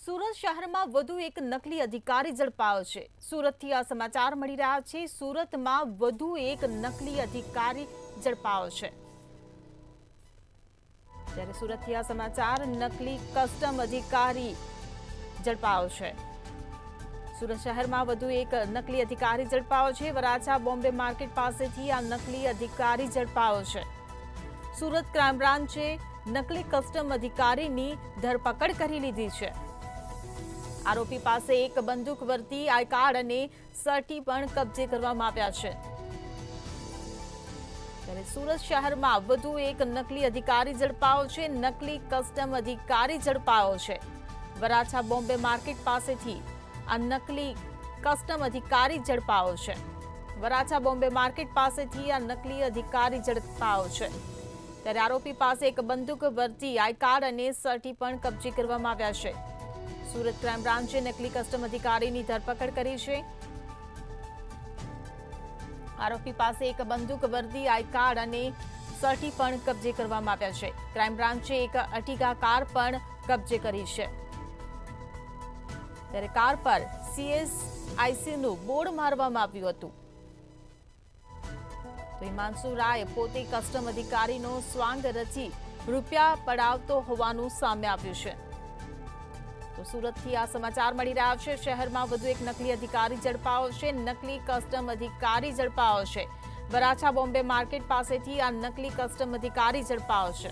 સુરત શહેરમાં વધુ એક નકલી અધિકારી ઝડપાયો છે। સુરતથી આ સમાચાર મળી રહ્યા છે। સુરતમાં વધુ એક નકલી અધિકારી ઝડપાયો છે। ત્યારે સુરતથી આ સમાચાર નકલી કસ્ટમ અધિકારી ઝડપાયો છે। સુરત શહેરમાં વધુ એક નકલી અધિકારી ઝડપાયો છે। વરાછા બોમ્બે માર્કેટ પાસેથી આ નકલી અધિકારી ઝડપાયો છે। સુરત ક્રાઇમ બ્રાન્ચે નકલી કસ્ટમ અધિકારીની ધરપકડ કરી લીધી છે। આરોપી પાસે એક બંદૂક વર્તી આઈ કાર્ડ અને સર્ટી પણ કબજે કરવામાં આવ્યા છે। ત્યારે સુરત શહેરમાં વધુ એક નકલી અધિકારી ઝડપાયો છે। નકલી કસ્ટમ અધિકારી ઝડપાયો છે। વરાછા બોમ્બે માર્કેટ પાસેથી આ નકલી કસ્ટમ અધિકારી ઝડપાયો છે। વરાછા બોમ્બે માર્કેટ પાસેથી આ નકલી અધિકારી ઝડપાયો છે। ત્યારે આરોપી પાસે એક બંદૂક વર્તી આઈ કાર્ડ અને સર્ટી પણ કબજે કરવામાં આવ્યા છે। સુરત ક્રાઇમ બ્રાન્ચે નકલી કસ્ટમ અધિકારીની ધરપકડ કરી છે। આરોપી પાસે એક બંદૂક વર્દી આઈ કાર્ડ અને સર્ટી પણ કબજે કરવામાં આવ્યા છે। ક્રાઇમ બ્રાન્ચે એક અર્ટિગા કાર પણ કબજે કરી છે। ત્યારે કાર પર CSICનું બોર્ડ મારવામાં આવ્યું હતું। તો હિમાંશુ રાય પોતે કસ્ટમ અધિકારીનો સ્વાંગ રચી રૂપિયા પડાવતો હોવાનું સામે આવ્યું છે। તો સુરતથી આ સમાચાર મળી રહ્યા છે। શહેરમાં વધુ એક નકલી અધિકારી ઝડપાયો છે। નકલી કસ્ટમ અધિકારી ઝડપાયો છે। વરાછા બોમ્બે માર્કેટ પાસેથી આ નકલી કસ્ટમ અધિકારી ઝડપાયો છે।